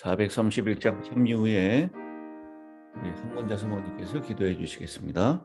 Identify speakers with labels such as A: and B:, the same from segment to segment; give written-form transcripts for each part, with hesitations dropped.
A: 431장 참여 후에 우리 한문자 사모님께서 기도해 주시겠습니다.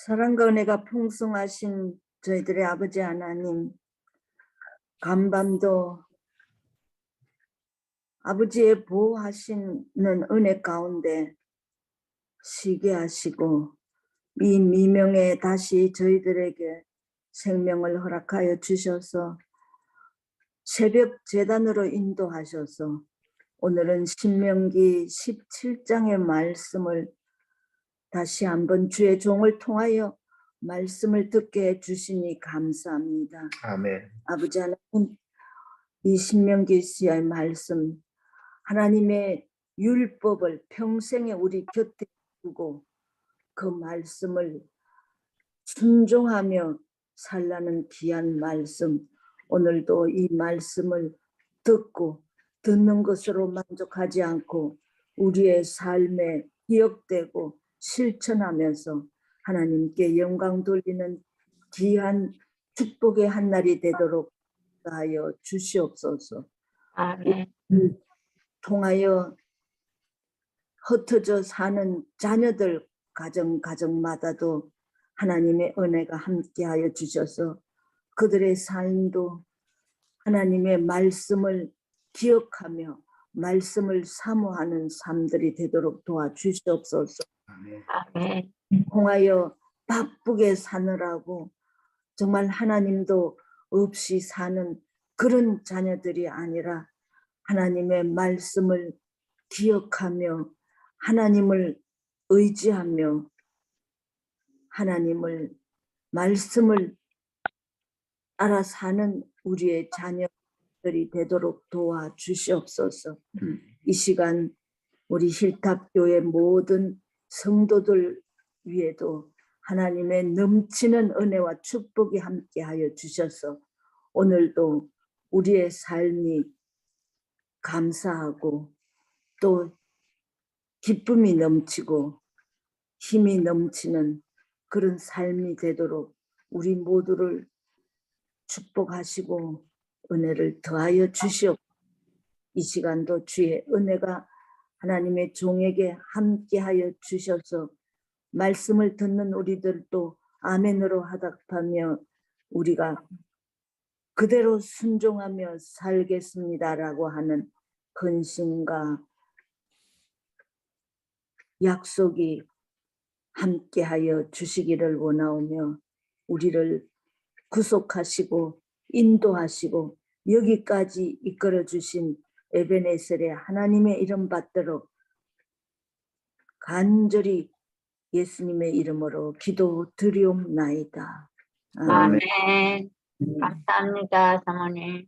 B: 사랑과 은혜가 풍성하신 저희들의 아버지 하나님, 간밤도 아버지의 보호하시는 은혜 가운데 쉬게 하시고 이 미명에 다시 저희들에게 생명을 허락하여 주셔서 새벽 제단으로 인도하셔서 오늘은 신명기 17장의 말씀을 다시 한번 주의 종을 통하여 말씀을 듣게 해주시니 감사합니다.
C: 아멘.
B: 아버지 하나님, 이 신명기시의 말씀, 하나님의 율법을 평생에 우리 곁에 두고 그 말씀을 순종하며 살라는 귀한 말씀, 오늘도 이 말씀을 듣고 듣는 것으로 만족하지 않고 우리의 삶에 기억되고 실천하면서 하나님께 영광 돌리는 귀한 축복의 한 날이 되도록 하여 주시옵소서.
D: 아멘.
B: 통하여 흩어져 사는 자녀들 가정마다도 하나님의 은혜가 함께하여 주셔서 그들의 삶도 하나님의 말씀을 기억하며 말씀을 사모하는 삶들이 되도록 도와주시옵소서.
D: 아멘.
B: 통하여 바쁘게 사느라고 정말 하나님도 없이 사는 그런 자녀들이 아니라 하나님의 말씀을 기억하며 하나님을 의지하며 하나님을 말씀을 따라 사는 우리의 자녀들이 되도록 도와주시옵소서. 이 시간 우리 힐탑교회 모든 성도들 위에도 하나님의 넘치는 은혜와 축복이 함께하여 주셔서 오늘도 우리의 삶이 감사하고 또 기쁨이 넘치고 힘이 넘치는 그런 삶이 되도록 우리 모두를 축복하시고 은혜를 더하여 주시옵소서. 이 시간도 주의 은혜가 하나님의 종에게 함께하여 주셔서 말씀을 듣는 우리들도 아멘으로 화답하며 우리가 그대로 순종하며 살겠습니다라고 하는 근심과 약속이 함께하여 주시기를 원하오며 우리를 구속하시고 인도하시고 여기까지 이끌어 주신 에베네셀의 하나님의 이름 받들어 간절히 예수님의 이름으로 기도드리옵나이다. 아멘.
D: 아멘. 감사합니다, 사모님.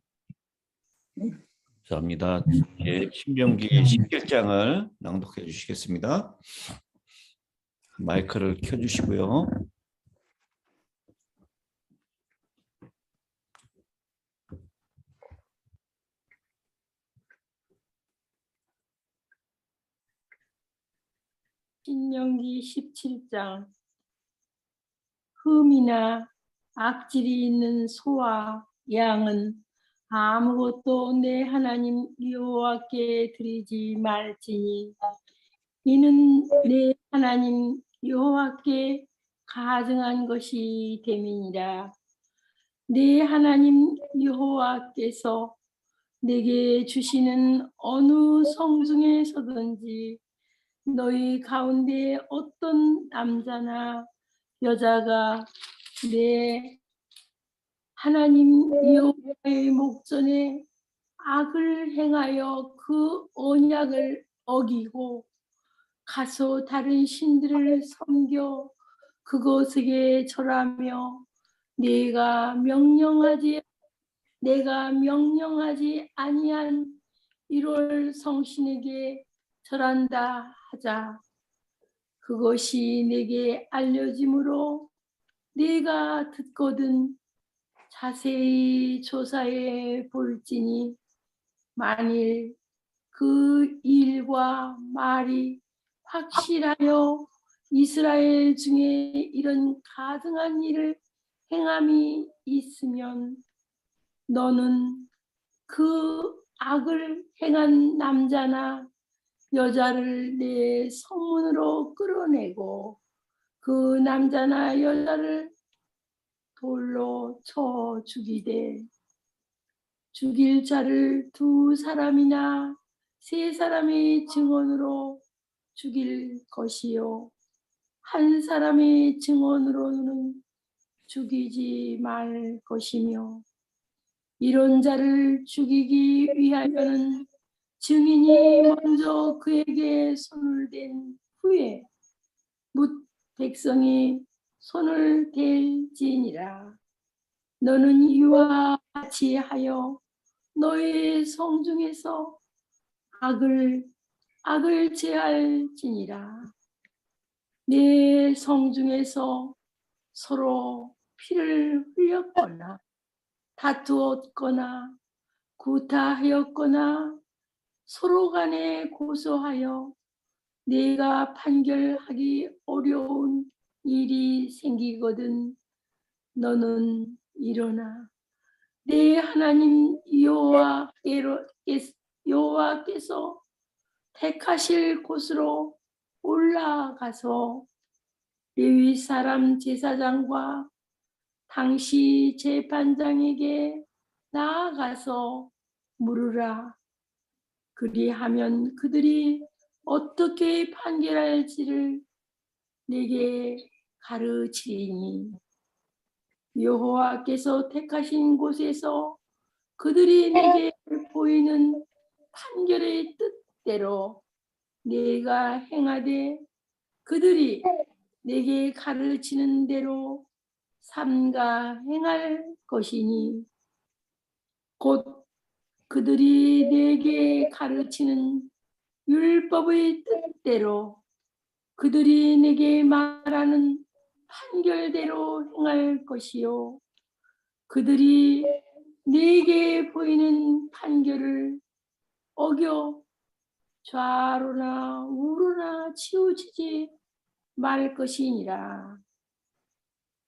A: 감사합니다. 예, 신명기 17장을 낭독해 주시겠습니다. 마이크를 켜주시고요.
C: 신명기 17장. 흠이나 악질이 있는 소와 양은 아무것도 내 하나님 여호와께 드리지 말지니 이는 내 하나님 여호와께 가증한 것이 됨이니라. 내 하나님 여호와께서 내게 주시는 어느 성중에서든지 너희 가운데 어떤 남자나 여자가 내 하나님 여호와의 목전에 악을 행하여 그 언약을 어기고 가서 다른 신들을 섬겨 그것에게 절하며 내가 명령하지 아니한 1월 성신에게 절한다 하자. 그것이 내게 알려짐으로 내가 듣거든 자세히 조사해 볼지니 만일 그 일과 말이 확실하여 이스라엘 중에 이런 가증한 일을 행함이 있으면 너는 그 악을 행한 남자나 여자를 내 성문으로 끌어내고 그 남자나 여자를 돌로 쳐 죽이되 죽일 자를 2사람이나 3사람의 증언으로 죽일 것이요 1사람의 증언으로는 죽이지 말 것이며 이런 자를 죽이기 위하여는 증인이 먼저 그에게 손을 댄 후에 뭇 백성이 손을 댈지니라. 너는 이와 같이 하여 너의 성중에서 악을 제할지니라. 내 성중에서 서로 피를 흘렸거나 다투었거나 구타하였거나 서로 간에 고소하여 네가 판결하기 어려운 일이 생기거든 너는 일어나 내 하나님 여호와께서 택하실 곳으로 올라가서 레위 사람 제사장과 당시 재판장에게 나아가서 물으라. 그리하면 그들이 어떻게 판결할지를 내게 가르치리니 여호와께서 택하신 곳에서 그들이 내게 보이는 판결의 뜻대로 내가 행하되 그들이 내게 가르치는 대로 삼가 행할 것이니 곧 그들이 내게 가르치는 율법의 뜻대로 그들이 내게 말하는 판결대로 행할 것이요 그들이 내게 보이는 판결을 어겨 좌로나 우로나 치우치지 말 것이니라.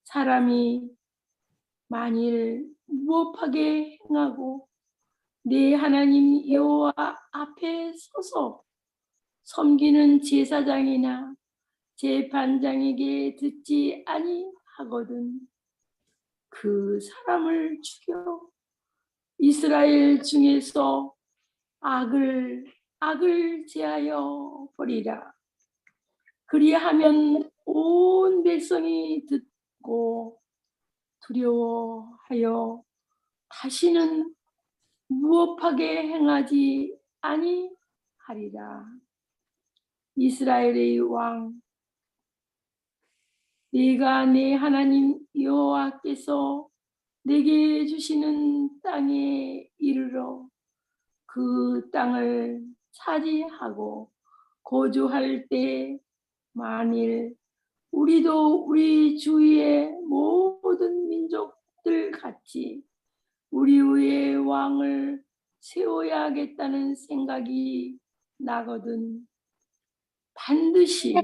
C: 사람이 만일 무법하게 행하고 내 하나님 여호와 앞에 서서 섬기는 제사장이나 재판장에게 듣지 아니하거든 그 사람을 죽여 이스라엘 중에서 악을 제하여 버리라. 그리하면 온 백성이 듣고 두려워하여 다시는 무업하게 행하지 아니하리라. 이스라엘의 왕 내가 내 하나님 여호와께서 내게 주시는 땅에 이르러 그 땅을 차지하고 거주할 때 만일 우리도 우리 주위의 모든 민족들 같이 우리 위에 왕을 세워야겠다는 생각이 나거든 반드시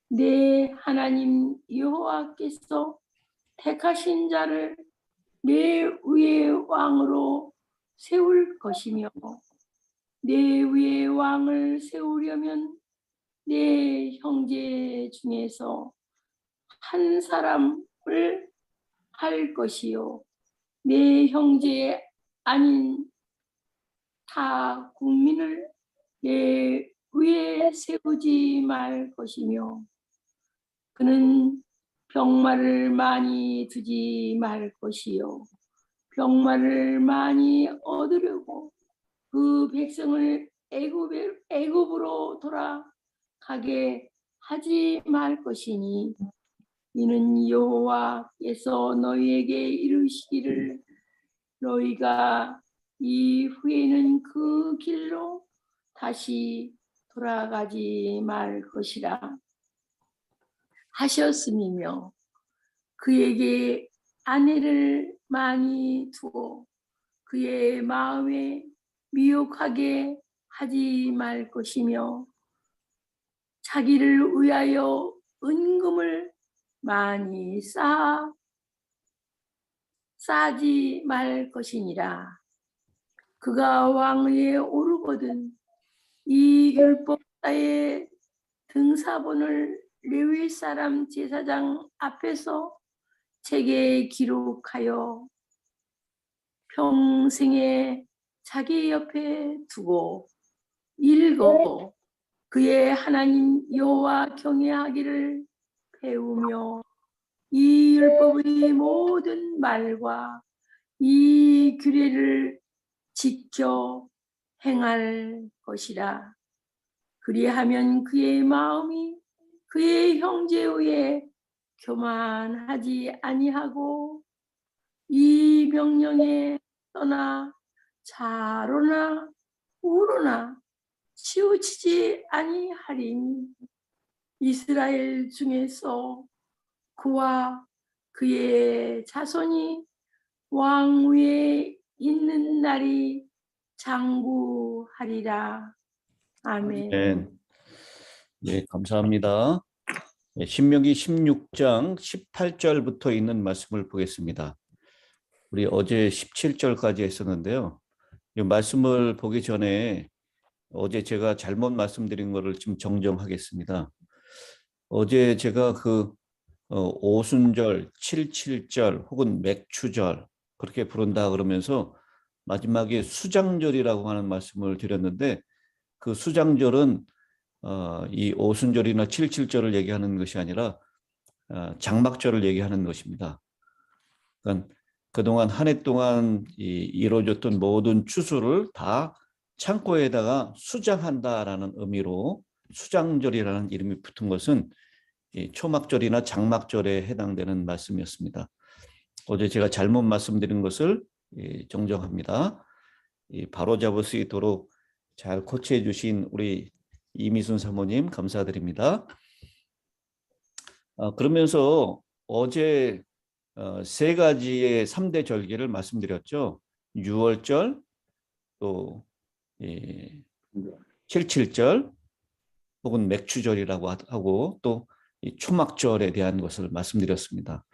C: 내 하나님 여호와께서 택하신 자를 내 위에 왕으로 세울 것이며 내 위에 왕을 세우려면 내 형제 중에서 한 사람을 할 것이요 내 형제 아닌 타 국민을 내 위에 세우지 말 것이며 그는 병마를 많이 두지 말 것이요 병마를 많이 얻으려고 그 백성을 애굽으로 돌아가게 하지 말 것이니 이는 여호와께서 너희에게 이르시기를 너희가 이후에는 그 길로 다시 돌아가지 말 것이라 하셨음이며 그에게 아내를 많이 두고 그의 마음에 미혹하게 하지 말 것이며 자기를 위하여 은금을 많이 싸지 말 것이니라. 그가 왕위에 오르거든 이 율법사의 등사본을 레위 사람 제사장 앞에서 책에 기록하여 평생에 자기 옆에 두고 읽어 그의 하나님 여호와 경외하기를 배우며 이 율법의 모든 말과 이 규례를 지켜 행할 것이라. 그리하면 그의 마음이 그의 형제 위에 교만하지 아니하고 이 명령에 떠나 좌로나 우로나 치우치지 아니하리니 이스라엘 중에서 그와 그의 자손이 왕위에 있는 날이 장구하리라. 아멘.
A: 네, 네, 감사합니다. 네, 신명기 16장 18절부터 있는 말씀을 보겠습니다. 우리 어제 17절까지 했었는데요. 이 말씀을 보기 전에 어제 제가 잘못 말씀드린 것을 좀 정정하겠습니다. 어제 제가 그 오순절, 77절 혹은 맥추절 그렇게 부른다 그러면서 마지막에 수장절이라고 하는 말씀을 드렸는데 그 수장절은 이 오순절이나 77절을 얘기하는 것이 아니라 장막절을 얘기하는 것입니다. 그러니까 그동안 한 해 동안 이루어졌던 모든 추수를 다 창고에다가 수장한다라는 의미로 수장절이라는 이름이 붙은 것은 이 초막절이나 장막절에 해당되는 말씀이었습니다. 어제 제가 잘못 말씀드린 것을 정정합니다. 바로잡을 수 있도록 잘 코치해 주신 우리 이미순 사모님 감사드립니다. 그러면서 어제 세 가지의 3대 절기를 말씀드렸죠. 6월절, 또 77절 혹은 맥추절이라고 하고 또 이 초막절에 대한 것을 말씀드렸습니다.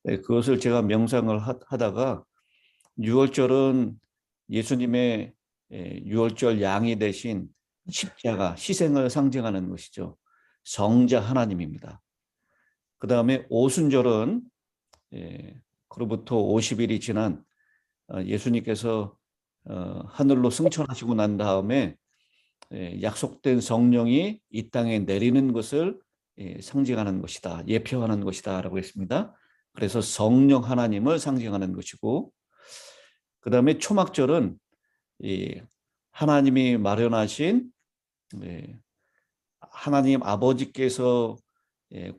A: 그것을 제가 명상을 하다가 6월절은 예수님의 유월절 양이 되신 십자가, 희생을 상징하는 것이죠. 성자 하나님입니다. 그 다음에 오순절은 그로부터 50일이 지난 예수님께서 하늘로 승천하시고 난 다음에 약속된 성령이 이 땅에 내리는 것을 상징하는 것이다, 예표하는 것이다 라고 했습니다. 그래서 성령 하나님을 상징하는 것이고, 그 다음에 초막절은 하나님이 마련하신 하나님 아버지께서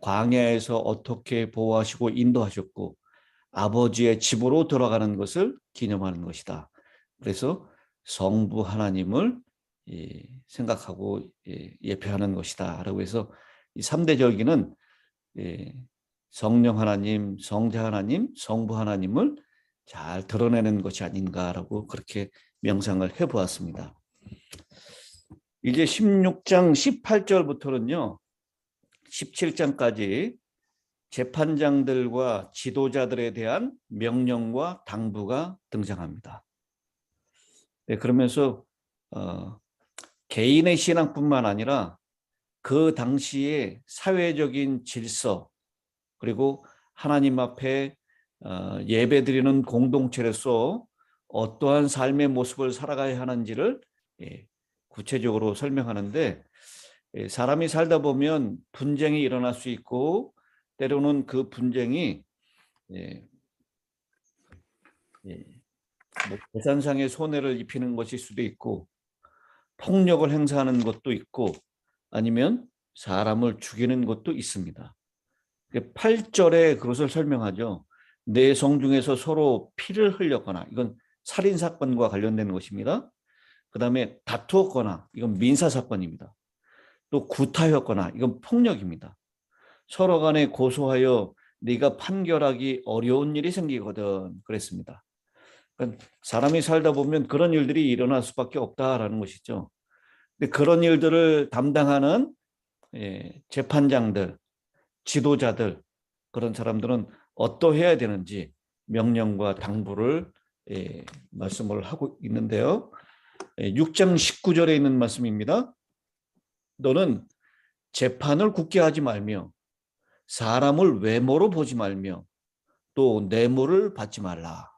A: 광야에서 어떻게 보호하시고 인도하셨고 아버지의 집으로 돌아가는 것을 기념하는 것이다. 그래서 성부 하나님을 생각하고 예표하는 것이다 라고 해서 이 3대 절기는 성령 하나님, 성자 하나님, 성부 하나님을 잘 드러내는 것이 아닌가라고 그렇게 명상을 해보았습니다. 이제 16장 18절부터는요 17장까지 재판장들과 지도자들에 대한 명령과 당부가 등장합니다. 그러면서 개인의 신앙뿐만 아니라 그 당시의 사회적인 질서, 그리고 하나님 앞에 예배드리는 공동체로서 어떠한 삶의 모습을 살아가야 하는지를 구체적으로 설명하는데, 사람이 살다 보면 분쟁이 일어날 수 있고 때로는 그 분쟁이 재산상의 손해를 입히는 것일 수도 있고 폭력을 행사하는 것도 있고 아니면 사람을 죽이는 것도 있습니다. 8절에 그것을 설명하죠. 내 성 중에서 서로 피를 흘렸거나, 이건 살인사건과 관련된 것입니다. 그 다음에 다투었거나, 이건 민사사건입니다. 또 구타였거나, 이건 폭력입니다. 서로 간에 고소하여 네가 판결하기 어려운 일이 생기거든 그랬습니다. 그러니까 사람이 살다 보면 그런 일들이 일어날 수밖에 없다라는 것이죠. 근데 그런 일들을 담당하는 재판장들, 지도자들, 그런 사람들은 어떠해야 되는지 명령과 당부를 말씀을 하고 있는데요. 6장 19절에 있는 말씀입니다. 너는 재판을 굳게 하지 말며 사람을 외모로 보지 말며 또 뇌물을 받지 말라.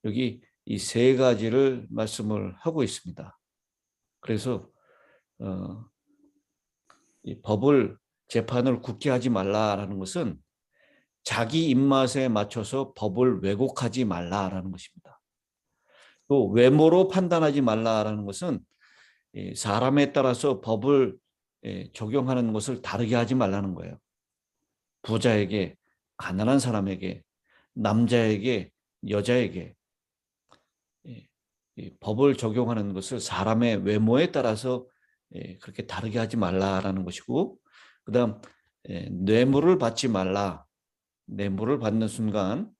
A: 여기 이 세 가지를 말씀을 하고 있습니다. 그래서 이 법을, 재판을 굳게 하지 말라라는 것은 자기 입맛에 맞춰서 법을 왜곡하지 말라라는 것입니다. 또 외모로 판단하지 말라라는 것은 사람에 따라서 법을 적용하는 것을 다르게 하지 말라는 거예요. 부자에게, 가난한 사람에게, 남자에게, 여자에게 법을 적용하는 것을 사람의 외모에 따라서 그렇게 다르게 하지 말라라는 것이고, 그 다음 뇌물을 받지 말라. 뇌물을 받는 순간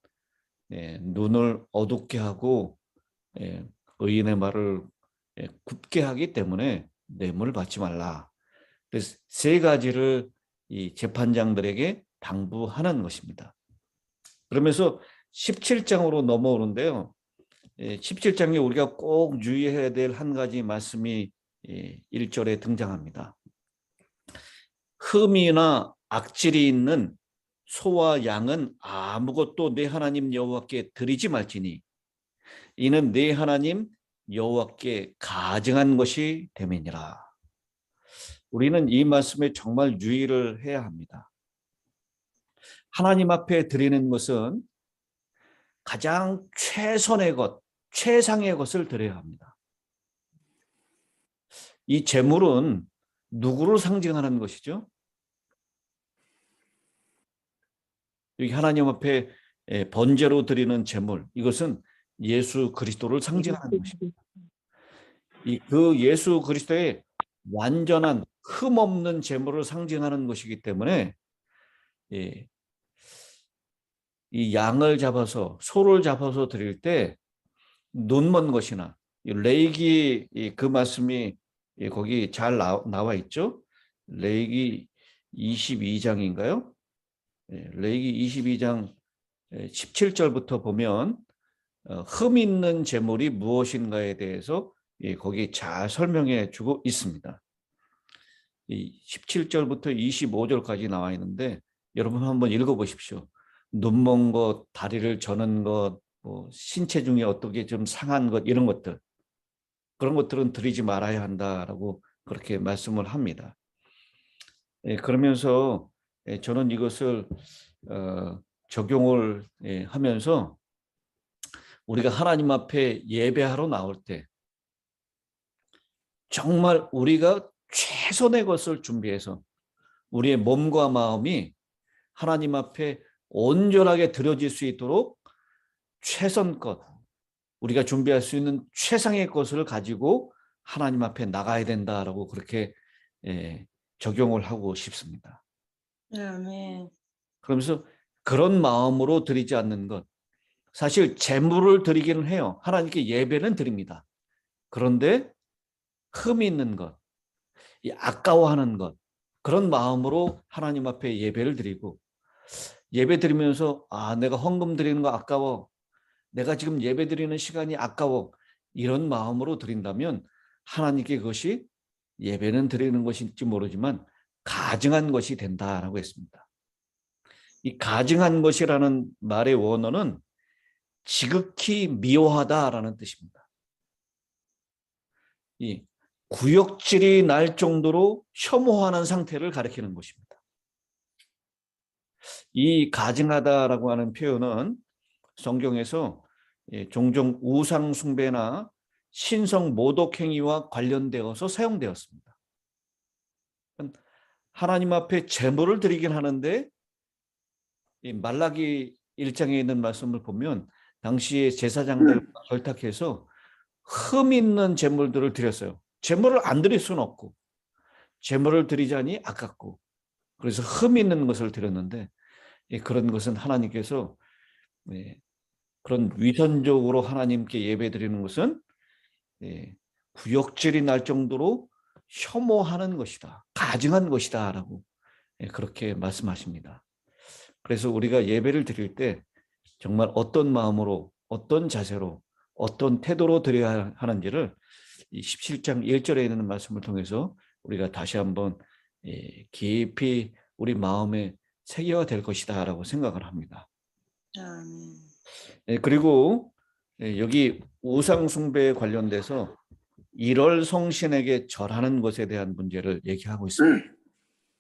A: 눈을 어둡게 하고 의인의 말을 굽게 하기 때문에 뇌물을 받지 말라. 그래서 세 가지를 이 재판장들에게 당부하는 것입니다. 그러면서 17장으로 넘어오는데요. 17장에 우리가 꼭 유의해야 될 한 가지 말씀이 1절에 등장합니다. 흠이나 악질이 있는 소와 양은 아무것도 내 하나님 여호와께 드리지 말지니 이는 내 하나님 여호와께 가증한 것이 됨이니라. 우리는 이 말씀에 정말 유의를 해야 합니다. 하나님 앞에 드리는 것은 가장 최선의 것, 최상의 것을 드려야 합니다. 이 제물은 누구를 상징하는 것이죠? 여기 하나님 앞에 번제로 드리는 제물, 이것은 예수 그리스도를 상징하는 것입니다. 그 예수 그리스도의 완전한 흠없는 제물을 상징하는 것이기 때문에 이 양을 잡아서, 소를 잡아서 드릴 때 눈먼 것이나, 레위기 그 말씀이 거기 잘 나와 있죠. 레위기 22장인가요? 레위기 22장 17절부터 보면 흠 있는 제물이 무엇인가에 대해서 거기 잘 설명해 주고 있습니다. 이 17절부터 25절까지 나와 있는데 여러분 한번 읽어보십시오. 눈먼 것, 다리를 저는 것, 뭐 신체 중에 어떻게 좀 상한 것 이런 것들 그런 것들은 드리지 말아야 한다라고 그렇게 말씀을 합니다. 그러면서 저는 이것을 적용을 하면서 우리가 하나님 앞에 예배하러 나올 때 정말 우리가 최선의 것을 준비해서 우리의 몸과 마음이 하나님 앞에 온전하게 드려질 수 있도록 최선껏 우리가 준비할 수 있는 최상의 것을 가지고 하나님 앞에 나가야 된다라고 그렇게 적용을 하고 싶습니다.
C: 아멘.
A: 그러면서 그런 마음으로 드리지 않는 것, 사실 제물을 드리기는 해요. 하나님께 예배는 드립니다. 그런데 흠이 있는 것, 이 아까워하는 것, 그런 마음으로 하나님 앞에 예배를 드리고 예배 드리면서 내가 헌금 드리는 거 아까워, 내가 지금 예배 드리는 시간이 아까워, 이런 마음으로 드린다면 하나님께 그것이 예배는 드리는 것인지 모르지만 가증한 것이 된다라고 했습니다. 이 가증한 것이라는 말의 원어는 지극히 미워하다라는 뜻입니다. 이 구역질이 날 정도로 혐오하는 상태를 가리키는 것입니다. 이 가증하다라고 하는 표현은 성경에서 종종 우상 숭배나 신성 모독 행위와 관련되어서 사용되었습니다. 하나님 앞에 제물을 드리긴 하는데 이 말라기 1장에 있는 말씀을 보면 당시에 제사장들과 결탁해서 흠 있는 제물들을 드렸어요. 제물을 안 드릴 수는 없고 제물을 드리자니 아깝고 그래서 흠 있는 것을 드렸는데 그런 것은 하나님께서 그런 위선적으로 하나님께 예배드리는 것은 구역질이 날 정도로 혐오하는 것이다, 가증한 것이다 라고 그렇게 말씀하십니다. 그래서 우리가 예배를 드릴 때 정말 어떤 마음으로, 어떤 자세로, 어떤 태도로 드려야 하는지를 이 17장 1절에 있는 말씀을 통해서 우리가 다시 한번 깊이 우리 마음에 새겨야 될 것이다 라고 생각을 합니다. 그리고 여기 우상 숭배에 관련돼서 1월 성신에게 절하는 것에 대한 문제를 얘기하고 있습니다.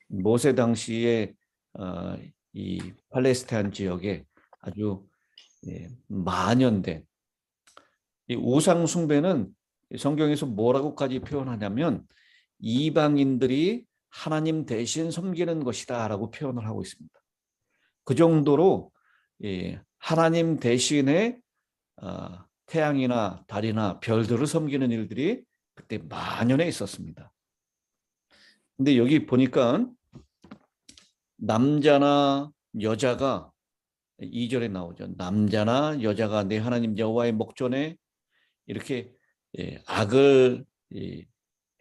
A: 모세 당시에 이 팔레스타인 지역에 아주 만연된 이 우상 숭배는 성경에서 뭐라고까지 표현하냐면 이방인들이 하나님 대신 섬기는 것이다 라고 표현을 하고 있습니다. 그 정도로 하나님 대신에 태양이나 달이나 별들을 섬기는 일들이 그때 만연해 있었습니다. 근데 여기 보니까 남자나 여자가 2절에 나오죠. 남자나 여자가 내 하나님 여호와의 목전에 이렇게 악을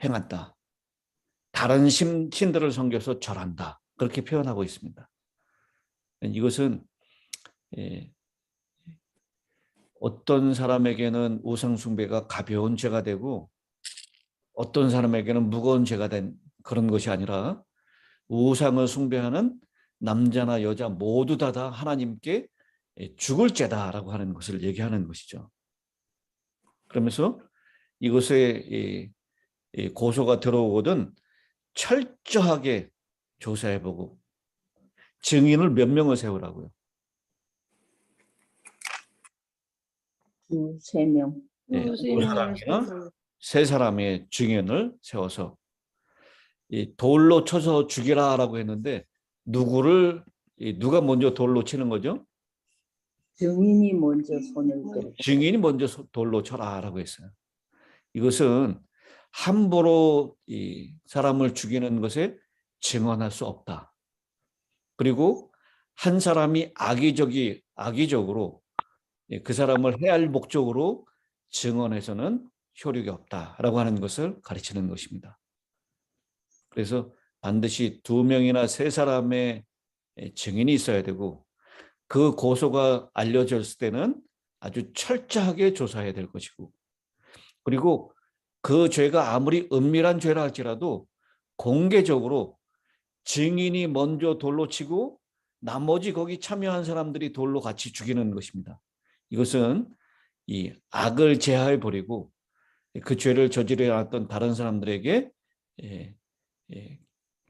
A: 행한다. 다른 신들을 섬겨서 절한다. 그렇게 표현하고 있습니다. 이것은 어떤 사람에게는 우상 숭배가 가벼운 죄가 되고 어떤 사람에게는 무거운 죄가 된 그런 것이 아니라 우상을 숭배하는 남자나 여자 모두 다 하나님께 죽을 죄다라고 하는 것을 얘기하는 것이죠. 그러면서 이것에 고소가 들어오거든 철저하게 조사해보고 증인을 몇 명을 세우라고요?
B: 2-3명.
A: 두 사람이나 세 사람의 증인을 세워서 돌로 쳐서 죽이라라고 했는데 누가 먼저 돌로 치는 거죠?
B: 증인이 먼저 손을 들고
A: 증인이 먼저 돌로 쳐라라고 했어요. 이것은 함부로 이 사람을 죽이는 것에 증언할 수 없다. 그리고 한 사람이 악의적으로 그 사람을 해할 목적으로 증언해서는 효력이 없다라고 하는 것을 가르치는 것입니다. 그래서 반드시 2명이나 3사람의 증인이 있어야 되고 그 고소가 알려졌을 때는 아주 철저하게 조사해야 될 것이고, 그리고 그 죄가 아무리 은밀한 죄라 할지라도 공개적으로 증인이 먼저 돌로 치고 나머지 거기 참여한 사람들이 돌로 같이 죽이는 것입니다. 이것은 이 악을 제하해 버리고 그 죄를 저지르었던 다른 사람들에게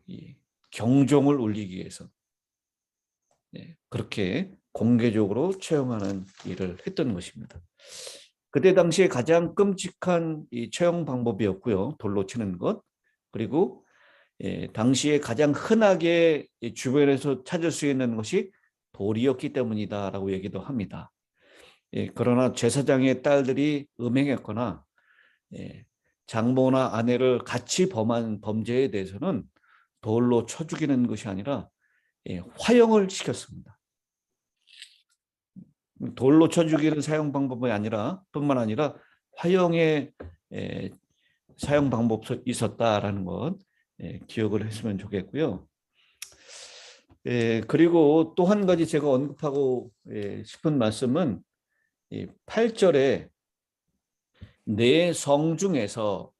A: 이 경종을 울리기 위해서 그렇게 공개적으로 처형하는 일을 했던 것입니다. 그때 당시에 가장 끔찍한 이 처형 방법이었고요. 돌로 치는 것. 그리고 당시에 가장 흔하게 주변에서 찾을 수 있는 것이 돌이었기 때문이다라고 얘기도 합니다. 그러나 제사장의 딸들이 음행했거나 장모나 아내를 같이 범한 범죄에 대해서는 돌로 쳐 죽이는 것이 아니라 화형을 시켰습니다. 돌로 쳐 죽이는 사형 방법이 뿐만 아니라 화형의 사형 방법도 있었다라는 것 기억을 했으면 좋겠고요. 그리고 또 한 가지 제가 언급하고 싶은 말씀은 8절에 내 성 중에서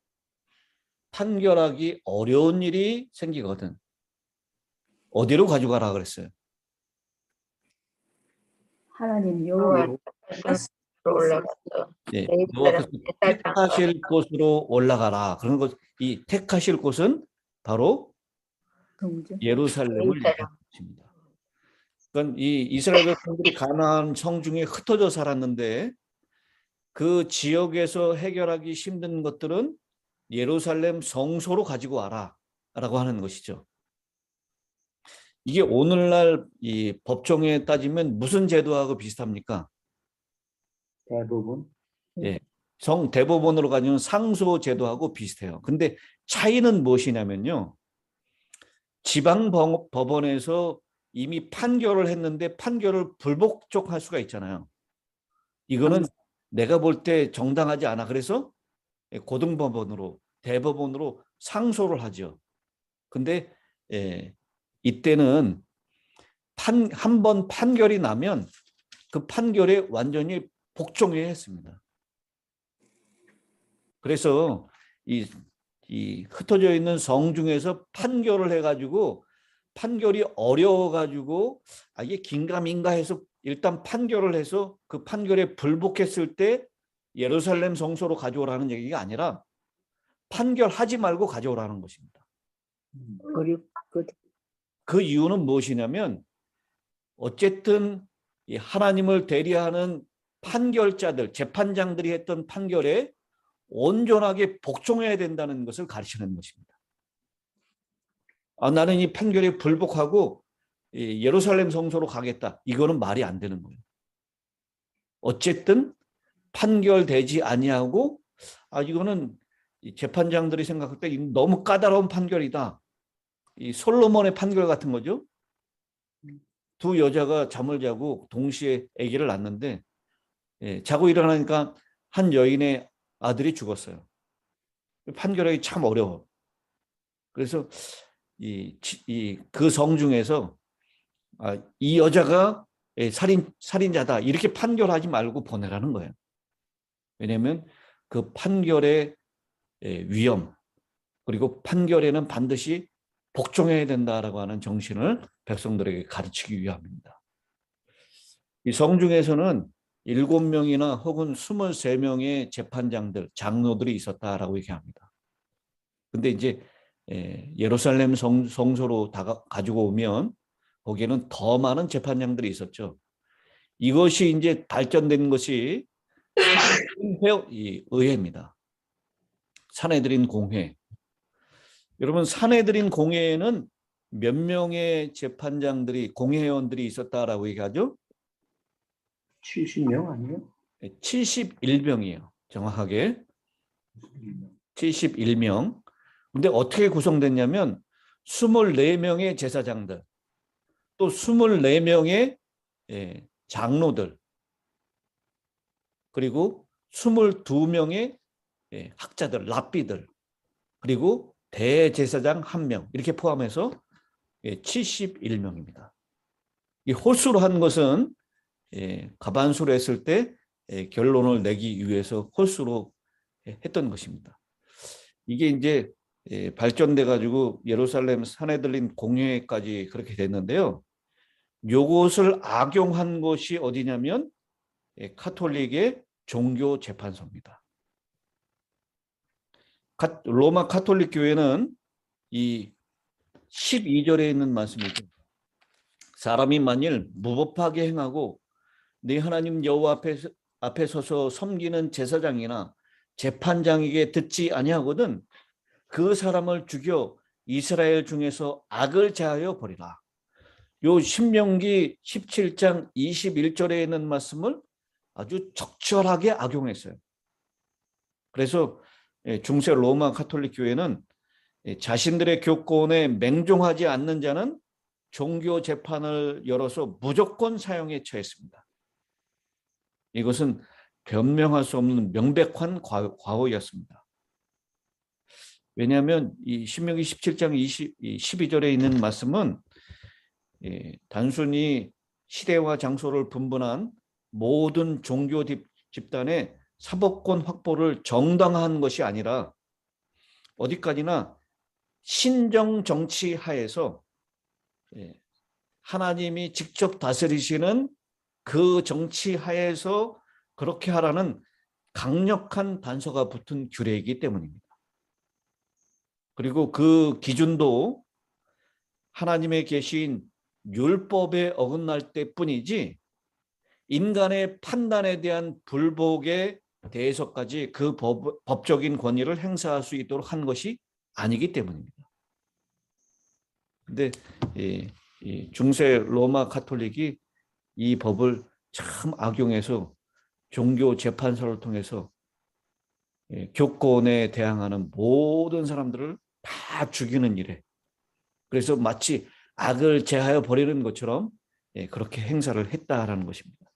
A: 판결하기 어려운 일이 생기거든 어디로 가져가라 그랬어요?
B: 하나님 여호와로
D: 올라갔어.
A: 여호와께서 택하실 곳으로 올라가라. 그런 것, 이 택하실 곳은 바로
B: 성전.
A: 예루살렘을 얘기하는 것입니다. 그러니까 이 이스라엘 백성들이 가나안 성 중에 흩어져 살았는데 그 지역에서 해결하기 힘든 것들은 예루살렘 성소로 가지고 와라라고 하는 것이죠. 이게 오늘날 이 법정에 따지면 무슨 제도하고 비슷합니까?
E: 대부분
A: 대법원으로 가지는 상소 제도하고 비슷해요. 근데 차이는 무엇이냐면요. 지방 법원에서 이미 판결을 했는데 판결을 불복종할 수가 있잖아요. 이거는 내가 볼 때 정당하지 않아. 그래서 고등법원으로 대법원으로 상소를 하죠. 근데 이때는 한 번 판결이 나면 그 판결에 완전히 복종해야 했습니다. 그래서 이 흩어져 있는 성 중에서 판결을 해가지고 판결이 어려워가지고 이게 긴가민가 해서 일단 판결을 해서 그 판결에 불복했을 때 예루살렘 성소로 가져오라는 얘기가 아니라 판결하지 말고 가져오라는 것입니다. 그 이유는 무엇이냐면 어쨌든 이 하나님을 대리하는 판결자들, 재판장들이 했던 판결에 온전하게 복종해야 된다는 것을 가르치는 것입니다. 나는 이 판결에 불복하고 예루살렘 성소로 가겠다. 이거는 말이 안 되는 거예요. 어쨌든 판결되지 아니하고 이거는 재판장들이 생각할 때 너무 까다로운 판결이다. 이 솔로몬의 판결 같은 거죠. 두 여자가 잠을 자고 동시에 아기를 낳는데 자고 일어나니까 한 여인의 아들이 죽었어요. 판결하기 참 어려워. 그래서 그 성 중에서 이 여자가 살인자다 이렇게 판결하지 말고 보내라는 거예요. 왜냐하면 그 판결의 위험 그리고 판결에는 반드시 복종해야 된다라고 하는 정신을 백성들에게 가르치기 위함입니다. 이 성 중에서는 7명이나 혹은 23명의 재판장들, 장로들이 있었다라고 얘기합니다. 근데 이제 예루살렘 성소로 가지고 오면 거기에는 더 많은 재판장들이 있었죠. 이것이 이제 발전된 것이 의회입니다. 산헤드린 공회. 여러분 산헤드린 공회에는 몇 명의 재판장들이 공회의원들이 있었다라고 얘기하죠?
E: 70명 아니에요?
A: 71명이에요. 정확하게 71명. 근데 어떻게 구성됐냐면 24명의 제사장들, 또 24명의 장로들, 그리고 22명의 학자들, 랍비들, 그리고 대제사장 1명 이렇게 포함해서 71명입니다. 이 홀수로 한 것은 가반수로 했을 때 결론을 내기 위해서 홀수로 했던 것입니다. 이게 이제 발전돼 가지고 예루살렘 산헤들린 공회까지 그렇게 됐는데요. 요것을 악용한 곳이 어디냐면 카톨릭의 종교 재판소입니다. 로마 카톨릭 교회는 이 12절에 있는 말씀이죠. 사람이 만일 무법하게 행하고 네 하나님 여호와 앞에 서서 섬기는 제사장이나 재판장에게 듣지 아니하거든 그 사람을 죽여 이스라엘 중에서 악을 제하여 버리라. 요 신명기 17장 21절에 있는 말씀을 아주 적절하게 악용했어요. 그래서 중세 로마 카톨릭 교회는 자신들의 교권에 맹종하지 않는 자는 종교 재판을 열어서 무조건 사형에 처했습니다. 이것은 변명할 수 없는 명백한 과오였습니다. 왜냐하면 이 신명기 17장 12절에 있는 말씀은 단순히 시대와 장소를 분분한 모든 종교 집단의 사법권 확보를 정당화한 것이 아니라 어디까지나 신정 정치 하에서 하나님이 직접 다스리시는 그 정치 하에서 그렇게 하라는 강력한 단서가 붙은 규례이기 때문입니다. 그리고 그 기준도 하나님의 계신 율법에 어긋날 때뿐이지 인간의 판단에 대한 불복에 대해서까지 그 법적인 권위를 행사할 수 있도록 한 것이 아니기 때문입니다. 근데 이 중세 로마 카톨릭이 이 법을 참 악용해서 종교 재판소를 통해서 교권에 대항하는 모든 사람들을 다 죽이는 일에, 그래서 마치 악을 제하여 버리는 것처럼 그렇게 행사를 했다라는 것입니다.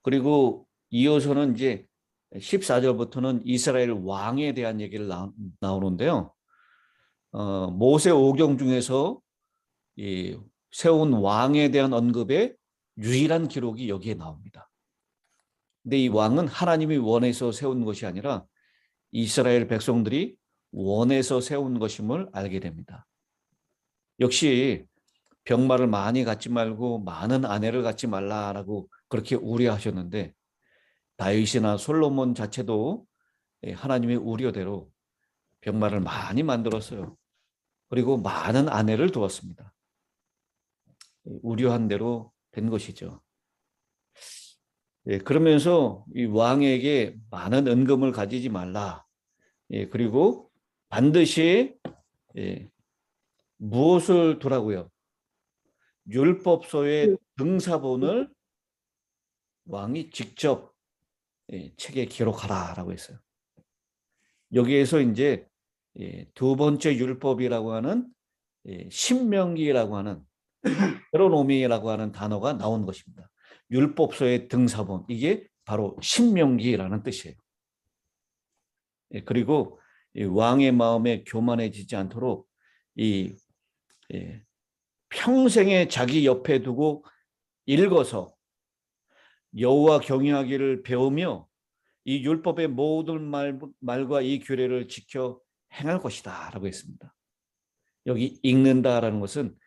A: 그리고 이어서는 이제 14절부터는 이스라엘 왕에 대한 얘기를 나오는데요. 모세 오경 중에서 이 세운 왕에 대한 언급의 유일한 기록이 여기에 나옵니다. 근데 이 왕은 하나님이 원해서 세운 것이 아니라 이스라엘 백성들이 원해서 세운 것임을 알게 됩니다. 역시 병마를 많이 갖지 말고 많은 아내를 갖지 말라라고 그렇게 우려하셨는데 다윗이나 솔로몬 자체도 하나님의 우려대로 병마를 많이 만들었어요. 그리고 많은 아내를 두었습니다. 우려한 대로 된 것이죠. 그러면서 이 왕에게 많은 은금을 가지지 말라. 그리고 반드시 무엇을 두라고요? 율법서의 등사본을 왕이 직접 책에 기록하라라고 했어요. 여기에서 이제 두 번째 율법이라고 하는 신명기라고 하는 데로노미라고 하는 단어가 나온 것입니다. 율법서의 등사본, 이게 바로 신명기라는 뜻이에요. 그리고 왕의 마음에 교만해지지 않도록 이 평생에 자기 옆에 두고 읽어서 여호와 경외하기를 배우며 이 율법의 모든 말과 이 규례를 지켜 행할 것이다 라고 했습니다. 여기 읽는다라는 것은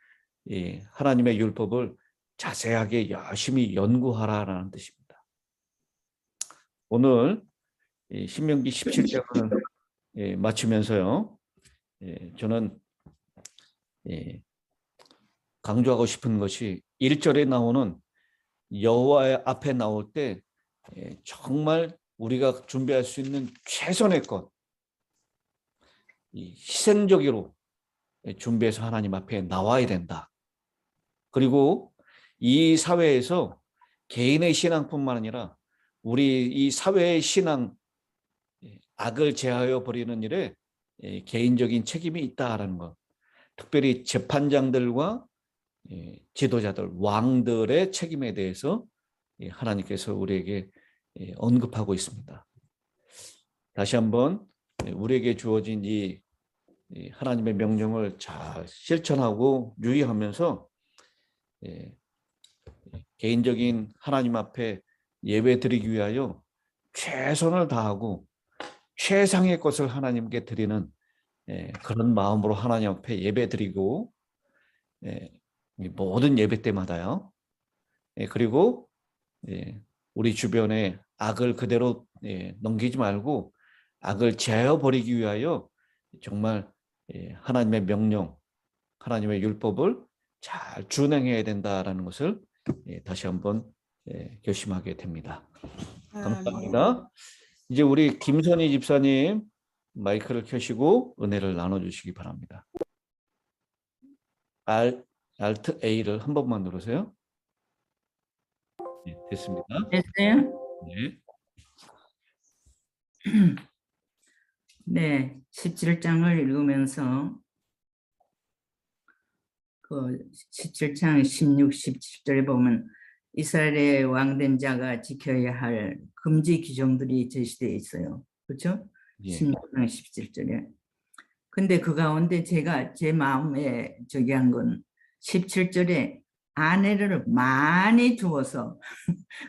A: 하나님의 율법을 자세하게 열심히 연구하라라는 뜻입니다. 오늘 신명기 17장을 마치면서요, 저는 강조하고 싶은 것이 1절에 나오는 여호와의 앞에 나올 때 정말 우리가 준비할 수 있는 최선의 것, 희생적으로 준비해서 하나님 앞에 나와야 된다. 그리고 이 사회에서 개인의 신앙뿐만 아니라 우리 이 사회의 신앙, 악을 제하여 버리는 일에 개인적인 책임이 있다라는 것. 특별히 재판장들과 지도자들, 왕들의 책임에 대해서 하나님께서 우리에게 언급하고 있습니다. 다시 한번 우리에게 주어진 이 하나님의 명령을 잘 실천하고 유의하면서 개인적인 하나님 앞에 예배 드리기 위하여 최선을 다하고 최상의 것을 하나님께 드리는 그런 마음으로 하나님 앞에 예배 드리고 이 모든 예배 때마다요. 그리고 우리 주변에 악을 그대로 넘기지 말고 악을 제어 버리기 위하여 정말 하나님의 명령, 하나님의 율법을 잘 준행해야 된다라는 것을 다시 한번 결심하게 됩니다. 감사합니다. 이제 우리 김선희 집사님 마이크를 켜시고 은혜를 나눠주시기 바랍니다. Alt A를 한 번만 누르세요. 네, 됐습니다.
D: 됐어요?
A: 네.
D: 네, 17장을 읽으면서 그 17장 16, 17절에 보면 이스라엘의 왕된 자가 지켜야 할 금지 규정들이 제시되어 있어요. 그렇죠?
A: 예.
D: 16장 17절에. 근데 그 가운데 제가 제 마음에 저기 한 건 17절에 아내를 많이 두어서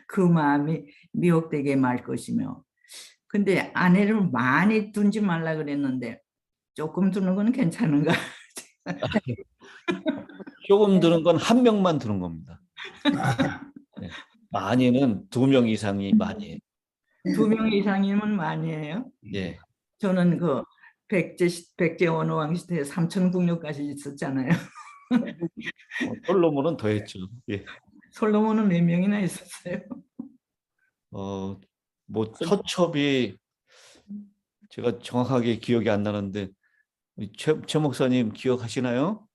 D: 그 마음이 미혹되게 말 것이며, 근데 아내를 많이 두지 말라 그랬는데 조금 두는 건 괜찮은가?
A: 조금 드는 건 한 명만 드는 겁니다. 네. 많이는 2명 이상이 많이에요.
D: 2명 이상이면 많이에요.
A: 예.
D: 저는 그 백제 원호 왕 시대에 3,000국녀까지 있었잖아요.
A: 솔로몬은 더 했죠. 예.
D: 솔로몬은 몇 명이나 있었어요?
A: 뭐 처첩이 제가 정확하게 기억이 안 나는데 우리 최 목사님 기억하시나요?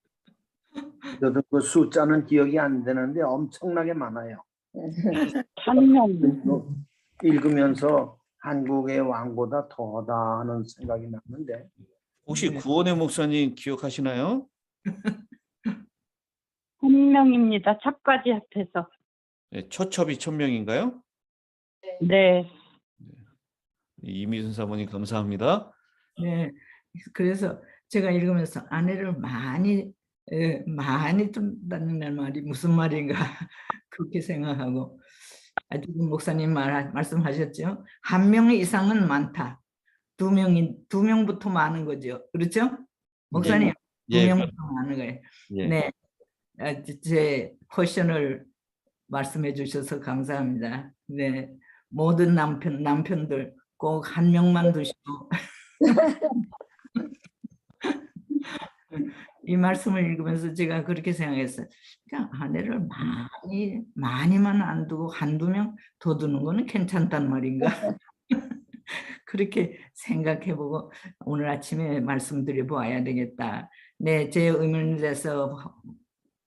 E: 저도 그 숫자는 기억이 안 되는데 엄청나게 많아요. 읽으면서 한국의 왕보다 더하다 하는 생각이 났는데
A: 혹시 구원의 목사님 기억하시나요?
F: 한 명입니다. 찹까지 합해서.
A: 네, 처첩이 1,000명인가요?
F: 네.
A: 이미순 사모님 감사합니다.
D: 네. 그래서 제가 읽으면서 아내를 많이 둔다는 말이 무슨 말인가 그렇게 생각하고, 지금 목사님 말씀하셨죠. 1명 이상은 많다. 2명부터 많은 거죠. 그렇죠? 목사님,
A: 예.
D: 2명부터 많은 거예요.
A: 예.
D: 네. 제 퀘션을 말씀해 주셔서 감사합니다. 네. 모든 남편들 꼭 1명만 두시고 이 말씀을 읽으면서 제가 그렇게 생각했어요. 그러니까 아내를 많이만 안 두고 1~2명 더 두는 거는 괜찮단 말인가? 그렇게 생각해보고 오늘 아침에 말씀드려 보아야 되겠다. 네, 제 의문에 대해서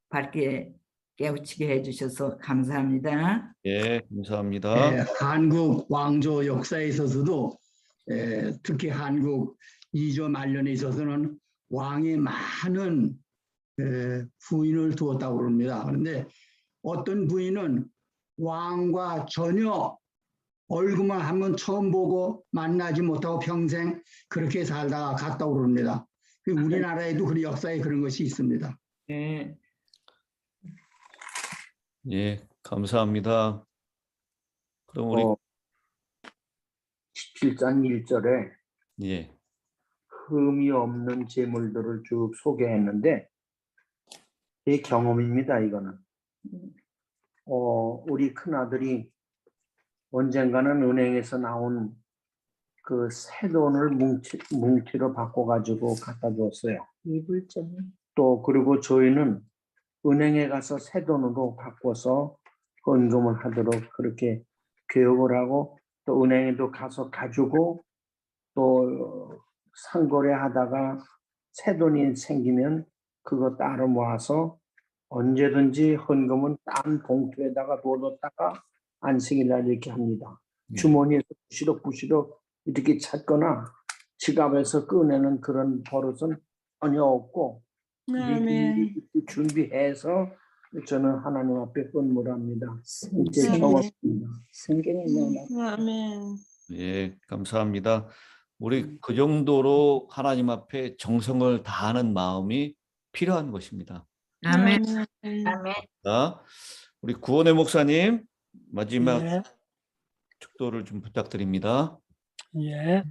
D: 밝게 깨우치게 해주셔서 감사합니다.
A: 예, 감사합니다.
G: 한국 왕조 역사에 있어서도 특히 한국 이조 말년에 있어서는 왕이 많은 부인을 두었다고 합니다. 그런데 어떤 부인은 왕과 전혀 얼굴만 한번 처음 보고 만나지 못하고 평생 그렇게 살다가 갔다고 합니다. 우리나라에도 그런 역사에 그런 것이 있습니다.
D: 네.
A: 예, 감사합니다. 그럼 우리
E: 17장 1절에
A: 예.
E: 흠이 없는 재물들을 쭉 소개했는데 제 경험입니다. 이거는 우리 큰아들이 언젠가는 은행에서 나온 그 새 돈을 뭉치로 바꿔가지고 갖다 줬어요. 또 그리고 저희는 은행에 가서 새 돈으로 바꿔서 헌금을 하도록 그렇게 교육을 하고, 또 은행에도 가서 가지고 또 상거래 하다가 새 돈이 생기면 그거 따로 모아서 언제든지 헌금은 딴 봉투에다가 둬뒀다가 안식일날 이렇게 합니다. 주머니에서 부시럭부시럭 이렇게 찾거나 지갑에서 꺼내는 그런 버릇은 전혀 없고 미리 준비해서 저는 하나님 앞에 헌물합니다. 제 경험입니다.
C: 아멘.
A: 예, 감사합니다. 우리 그 정도로 하나님 앞에 정성을 다하는 마음이 필요한 것입니다.
D: 아멘.
C: 아멘.
D: 아멘.
A: 자, 우리 구원의 목사님 마지막
H: 예,
A: 축도를 좀 부탁드립니다.
H: 예.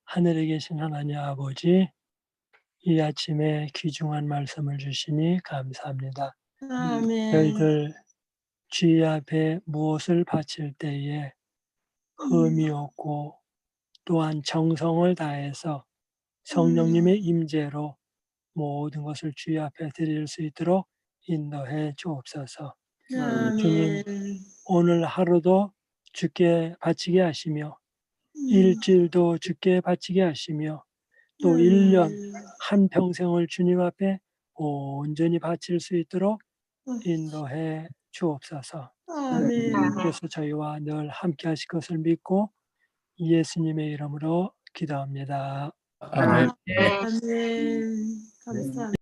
H: 하늘에 계신 하나님 아버지, 이 아침에 귀중한 말씀을 주시니 감사합니다.
C: 아멘.
H: 저희들 주의 앞에 무엇을 바칠 때에 흠이 없고 또한 정성을 다해서 성령님의 임재로 모든 것을 주의 앞에 드릴 수 있도록 인도해 주옵소서. 주님, 오늘 하루도 주께 바치게 하시며 일주일도 주께 바치게 하시며 또 1년 한평생을 주님 앞에 온전히 바칠 수 있도록 인도해 주옵소서.
C: 아멘.
H: 그래서 저희와 늘 함께 하실 것을 믿고 예수님의 이름으로 기도합니다.
A: 아멘.
C: 아멘. 감사합니다.